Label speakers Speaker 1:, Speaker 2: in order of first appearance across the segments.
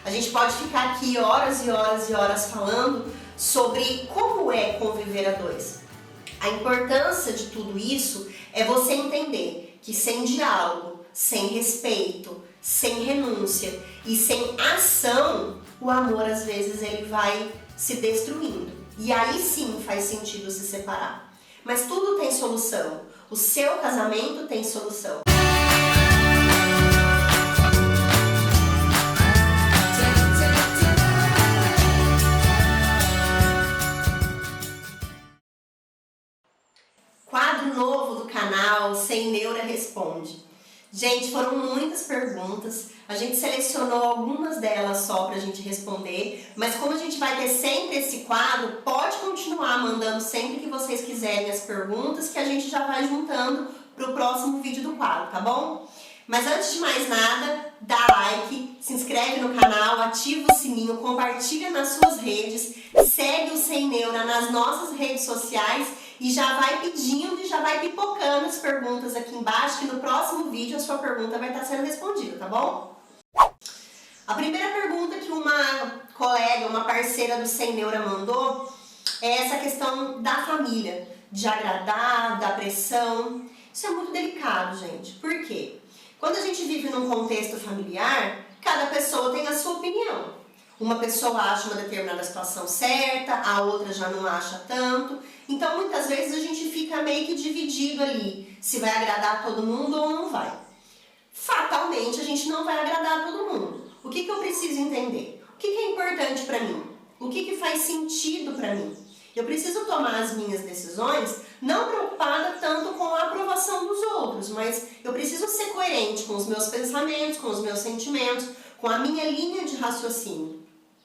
Speaker 1: A gente pode ficar aqui horas e horas e horas falando sobre como é conviver a dois. A importância de tudo isso é você entender que sem diálogo, sem respeito, sem renúncia e sem ação, o amor às vezes ele vai se destruindo. E aí sim faz sentido se separar. Mas tudo tem solução. O seu casamento tem solução. Quadro novo do canal, Sem Neura Responde. Gente, foram muitas perguntas, a gente selecionou algumas delas só pra gente responder, mas como a gente vai ter sempre esse quadro, pode continuar mandando sempre que vocês quiserem as perguntas, que a gente já vai juntando pro próximo vídeo do quadro, tá bom? Mas antes de mais nada, dá like, se inscreve no canal, ativa o sininho, compartilha nas suas redes, segue o Sem Neura nas nossas redes sociais e já vai pedindo e já vai pipocando as perguntas aqui embaixo, que no próximo vídeo a sua pergunta vai estar sendo respondida, tá bom? A primeira pergunta que uma colega, uma parceira do Sem Neura mandou é essa questão da família, de agradar, da pressão. Isso é muito delicado, gente. Por quê? Quando a gente vive num contexto familiar, cada pessoa tem a sua opinião. Uma pessoa acha uma determinada situação certa, a outra já não acha tanto. Então, muitas vezes a gente fica meio que dividido ali, se vai agradar todo mundo ou não vai. Fatalmente, a gente não vai agradar todo mundo. O que eu preciso entender? O que é importante para mim? O que faz sentido para mim? Eu preciso tomar as minhas decisões não preocupada tanto com a aprovação dos outros, mas eu preciso ser coerente com os meus pensamentos, com os meus sentimentos, com a minha linha de raciocínio.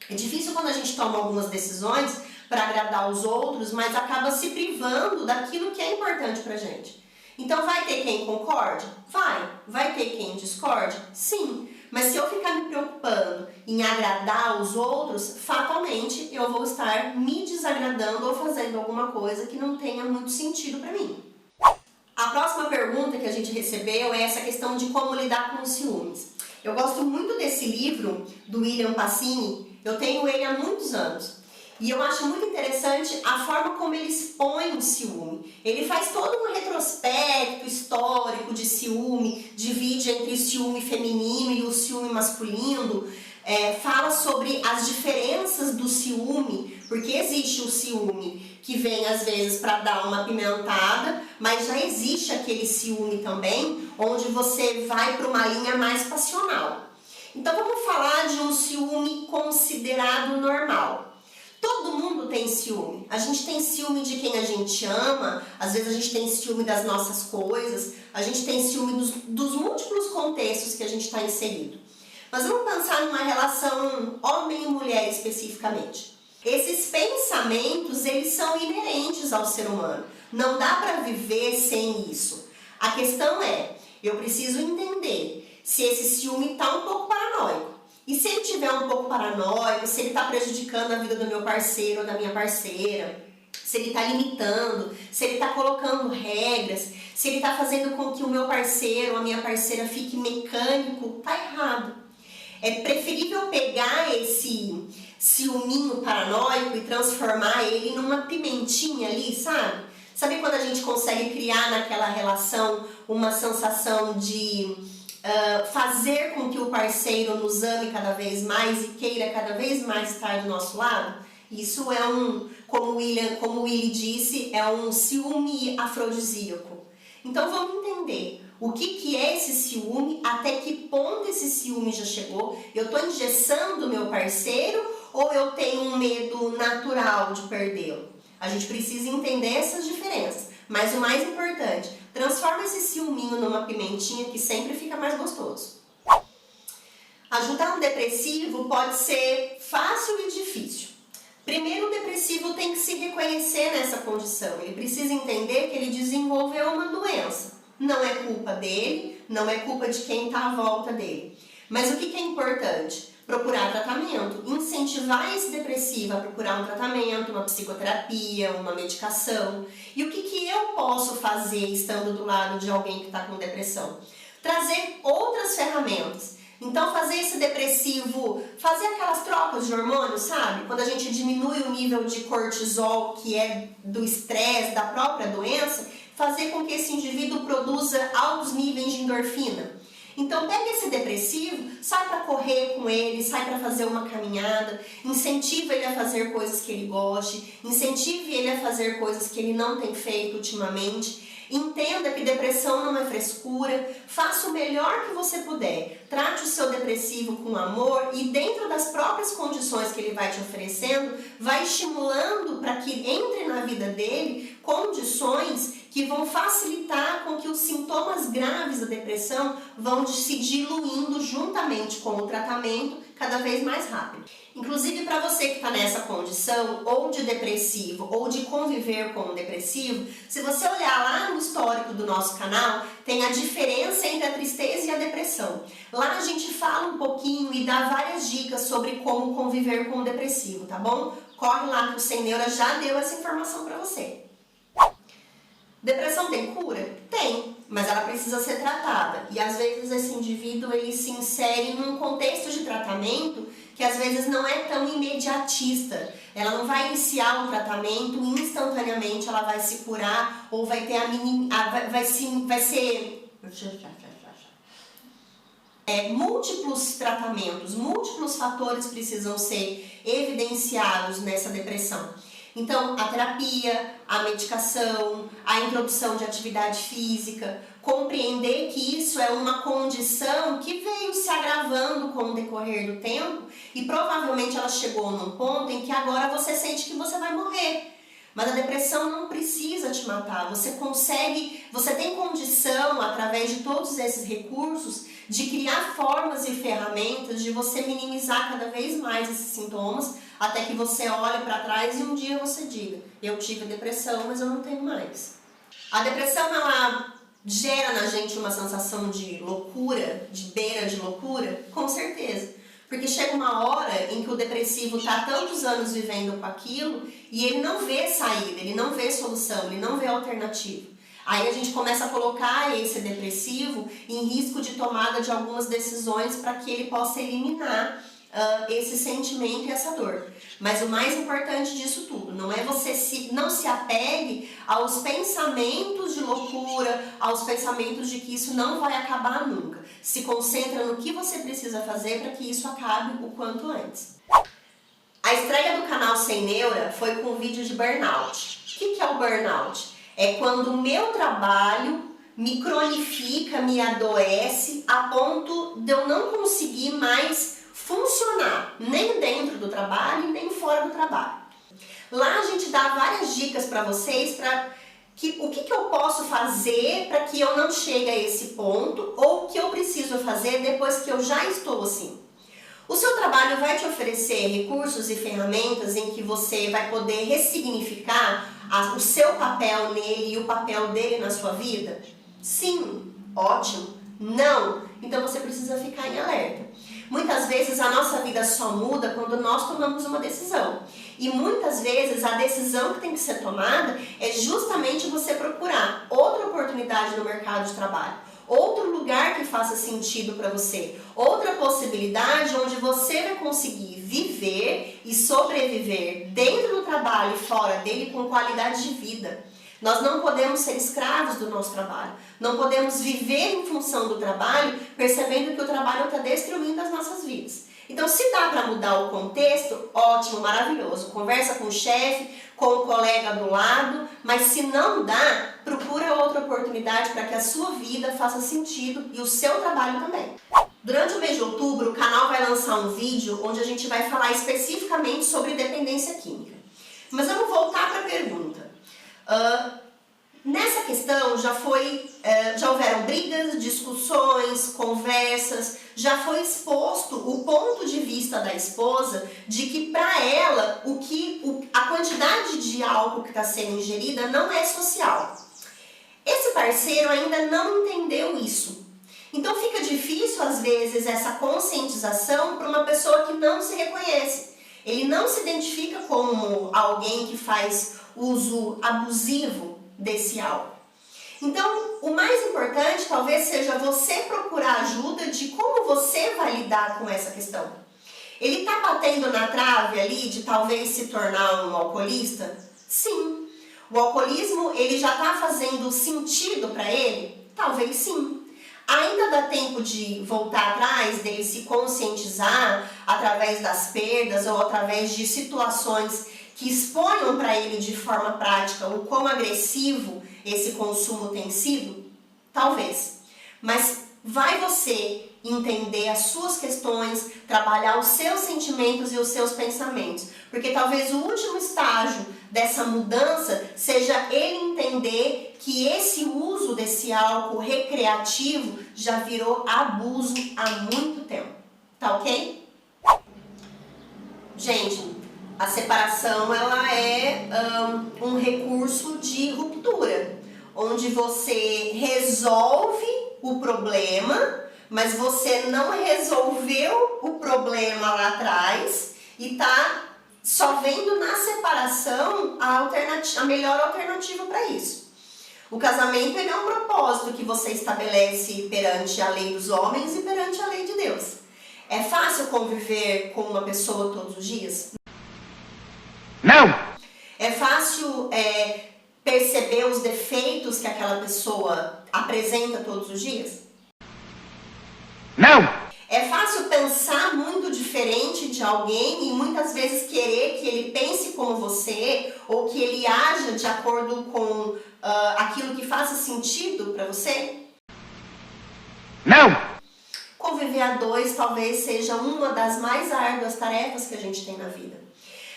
Speaker 1: É difícil quando a gente toma algumas decisões para agradar os outros, mas acaba se privando daquilo que é importante pra gente. Então vai ter quem concorde? Vai. Vai ter quem discorde? Sim. Mas se eu ficar me preocupando em agradar os outros, fatalmente eu vou estar me desagradando ou fazendo alguma coisa que não tenha muito sentido para mim. A próxima pergunta que a gente recebeu é essa questão de como lidar com os ciúmes. Eu gosto muito desse livro do William Passini, eu tenho ele há muitos anos. E eu acho muito interessante a forma como ele expõe o ciúme. Ele faz todo um retrospecto histórico de ciúme, divide entre o ciúme feminino e o ciúme masculino, fala sobre as diferenças do ciúme, porque existe o ciúme que vem às vezes para dar uma apimentada, mas já existe aquele ciúme também, onde você vai para uma linha mais passional. Então vamos falar de um ciúme considerado normal. Todo mundo tem ciúme. A gente tem ciúme de quem a gente ama, às vezes a gente tem ciúme das nossas coisas, a gente tem ciúme dos múltiplos contextos que a gente está inserido. Mas vamos pensar numa relação homem e mulher especificamente. Esses pensamentos, eles são inerentes ao ser humano. Não dá para viver sem isso. A questão é, eu preciso entender se esse ciúme está um pouco paranoico. E se ele estiver um pouco paranoico, se ele está prejudicando a vida do meu parceiro ou da minha parceira, se ele está limitando, se ele está colocando regras, se ele está fazendo com que o meu parceiro ou a minha parceira fique mecânico, está errado. É preferível pegar esse ciúminho paranoico e transformar ele numa pimentinha ali, sabe? Sabe quando a gente consegue criar naquela relação uma sensação de fazer com que o parceiro nos ame cada vez mais e queira cada vez mais estar do nosso lado? Isso é como o Willy disse, é um ciúme afrodisíaco. Então vamos entender o que é esse ciúme, até que ponto esse ciúme já chegou. Eu estou engessando o meu parceiro ou eu tenho um medo natural de perdê-lo? A gente precisa entender essas diferenças. Mas o mais importante, transforma esse ciúminho numa pimentinha que sempre fica mais gostoso. Ajudar um depressivo pode ser fácil e difícil. Primeiro, o depressivo tem que se reconhecer nessa condição. Ele precisa entender que ele desenvolveu uma doença. Não é culpa dele, não é culpa de quem está à volta dele. Mas o que é importante? Procurar tratamento, incentivar esse depressivo a procurar um tratamento, uma psicoterapia, uma medicação. E o que eu posso fazer estando do lado de alguém que está com depressão? Trazer outras ferramentas. Então fazer esse depressivo, fazer aquelas trocas de hormônios, sabe? Quando a gente diminui o nível de cortisol, que é do estresse, da própria doença, fazer com que esse indivíduo produza altos níveis de endorfina. Então pega esse depressivo, sai para correr com ele, sai para fazer uma caminhada, incentiva ele a fazer coisas que ele goste, incentive ele a fazer coisas que ele não tem feito ultimamente. Entenda que depressão não é frescura, faça o melhor que você puder. Trate o seu depressivo com amor e dentro das próprias condições que ele vai te oferecendo, vai estimulando para que entre na vida dele condições que vão facilitar com que os sintomas graves da depressão vão se diluindo juntamente com o tratamento cada vez mais rápido. Inclusive para você que está nessa condição, ou de depressivo, ou de conviver com o depressivo, se você olhar lá no histórico do nosso canal, tem a diferença entre a tristeza e a depressão. Lá a gente fala um pouquinho e dá várias dicas sobre como conviver com o depressivo, tá bom? Corre lá que o Sem Neura já deu essa informação para você. Depressão tem cura? Tem, mas ela precisa ser tratada. E às vezes esse indivíduo ele se insere num contexto de tratamento que às vezes não é tão imediatista. Ela não vai iniciar um tratamento e instantaneamente ela vai se curar ou vai ter múltiplos tratamentos, múltiplos fatores precisam ser evidenciados nessa depressão. Então, a terapia, a medicação, a introdução de atividade física, compreender que isso é uma condição que veio se agravando com o decorrer do tempo e provavelmente ela chegou num ponto em que agora você sente que você vai morrer. Mas a depressão não precisa te matar, você tem condição, através de todos esses recursos, de criar formas e ferramentas de você minimizar cada vez mais esses sintomas, até que você olhe para trás e um dia você diga, eu tive depressão, mas eu não tenho mais. A depressão, ela gera na gente uma sensação de loucura, de beira de loucura? Com certeza. Porque chega uma hora em que o depressivo está há tantos anos vivendo com aquilo e ele não vê saída, ele não vê solução, ele não vê alternativa. Aí a gente começa a colocar esse depressivo em risco de tomada de algumas decisões para que ele possa eliminar esse sentimento e essa dor. Mas o mais importante disso tudo não é você não se apegue aos pensamentos de loucura, aos pensamentos de que isso não vai acabar nunca. Se concentra no que você precisa fazer para que isso acabe o quanto antes. A estreia do canal Sem Neura foi com o vídeo de burnout. O que é o burnout? É quando o meu trabalho me cronifica, me adoece a ponto de eu não conseguir mais funcionar, nem dentro do trabalho, nem fora do trabalho. Lá a gente dá várias dicas para vocês o que eu posso fazer para que eu não chegue a esse ponto ou o que eu preciso fazer depois que eu já estou assim. O seu trabalho vai te oferecer recursos e ferramentas em que você vai poder ressignificar o seu papel nele e o papel dele na sua vida? Sim, ótimo. Não, então você precisa ficar em alerta. Muitas vezes a nossa vida só muda quando nós tomamos uma decisão. E muitas vezes a decisão que tem que ser tomada é justamente você procurar outra oportunidade no mercado de trabalho, outro lugar que faça sentido para você, outra possibilidade onde você vai conseguir viver e sobreviver dentro do trabalho e fora dele com qualidade de vida. Nós não podemos ser escravos do nosso trabalho. Não podemos viver em função do trabalho, percebendo que o trabalho está destruindo as nossas vidas. Então, se dá para mudar o contexto, ótimo, maravilhoso. Conversa com o chefe, com o colega do lado, mas se não dá, procura outra oportunidade para que a sua vida faça sentido e o seu trabalho também. Durante o mês de outubro, o canal vai lançar um vídeo onde a gente vai falar especificamente sobre dependência química. Mas vamos voltar para a pergunta. Nessa questão já houveram brigas, discussões, conversas, já foi exposto o ponto de vista da esposa de que para ela a quantidade de álcool que está sendo ingerida não é social. Esse parceiro ainda não entendeu isso. Então fica difícil às vezes essa conscientização para uma pessoa que não se reconhece. Ele não se identifica como alguém que faz uso abusivo desse álcool. Então, o mais importante talvez seja você procurar ajuda de como você vai lidar com essa questão. Ele está batendo na trave ali de talvez se tornar um alcoolista? Sim. O alcoolismo, ele já está fazendo sentido para ele? Talvez sim. Ainda dá tempo de voltar atrás, dele se conscientizar através das perdas ou através de situações que exponham para ele de forma prática o quão agressivo esse consumo tem sido? Talvez. Mas vai você entender as suas questões, trabalhar os seus sentimentos e os seus pensamentos. Porque talvez o último estágio dessa mudança seja ele entender que esse uso desse álcool recreativo já virou abuso há muito tempo. Tá ok? Gente, a separação ela é um recurso de ruptura, onde você resolve o problema, mas você não resolveu o problema lá atrás e tá só vendo na separação a melhor alternativa para isso. O casamento ele é um propósito que você estabelece perante a lei dos homens e perante a lei de Deus. É fácil conviver com uma pessoa todos os dias?
Speaker 2: Não!
Speaker 1: É fácil perceber os defeitos que aquela pessoa apresenta todos os dias?
Speaker 2: Não!
Speaker 1: É fácil pensar muito diferente de alguém e muitas vezes querer que ele pense como você ou que ele haja de acordo com aquilo que faça sentido para você?
Speaker 2: Não!
Speaker 1: Conviver a dois talvez seja uma das mais árduas tarefas que a gente tem na vida.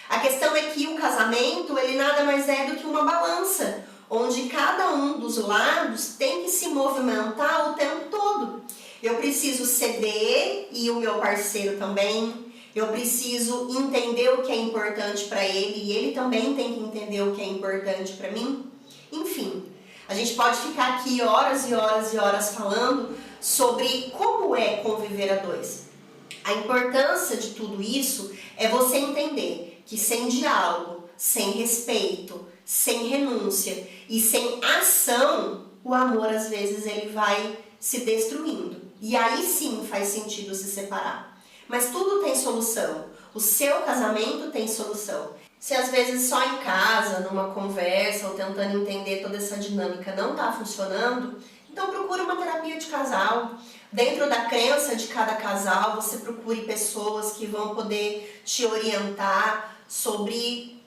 Speaker 1: A questão é que o casamento, ele nada mais é do que uma balança, onde cada um dos lados tem que se movimentar o tempo todo. Eu preciso ceder e o meu parceiro também. Eu preciso entender o que é importante para ele e ele também tem que entender o que é importante para mim. Enfim, a gente pode ficar aqui horas e horas e horas falando sobre como é conviver a dois. A importância de tudo isso é você entender que sem diálogo, sem respeito, sem renúncia e sem ação, o amor às vezes ele vai se destruindo. E aí sim faz sentido se separar. Mas tudo tem solução. O seu casamento tem solução. Se às vezes só em casa, numa conversa ou tentando entender toda essa dinâmica não está funcionando, então procure uma terapia de casal. Dentro da crença de cada casal, você procure pessoas que vão poder te orientar sobre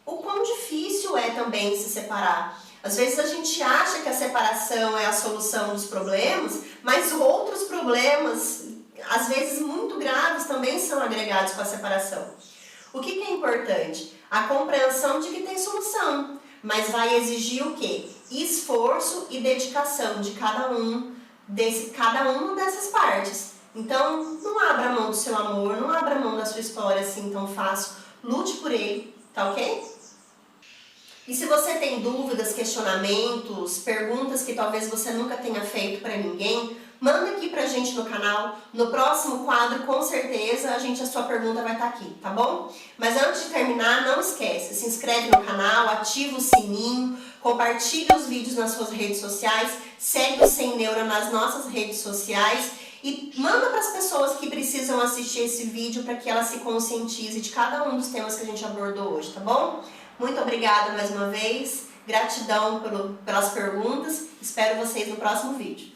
Speaker 1: o quão difícil é também se separar. Às vezes a gente acha que a separação é a solução dos problemas, mas outros problemas, às vezes muito graves, também são agregados com a separação. O que é importante? A compreensão de que tem solução, mas vai exigir o quê? Esforço e dedicação de cada uma dessas partes. Então, não abra mão do seu amor, não abra mão da sua história assim tão fácil. Lute por ele, tá ok? E se você tem dúvidas, questionamentos, perguntas que talvez você nunca tenha feito para ninguém, manda aqui pra gente no canal. No próximo quadro, com certeza, a sua pergunta vai estar aqui, tá bom? Mas antes de terminar, não esquece, se inscreve no canal, ativa o sininho, compartilha os vídeos nas suas redes sociais, segue o Sem Neura nas nossas redes sociais e manda para as pessoas que precisam assistir esse vídeo para que elas se conscientizem de cada um dos temas que a gente abordou hoje, tá bom? Muito obrigada mais uma vez, gratidão pelas perguntas, espero vocês no próximo vídeo.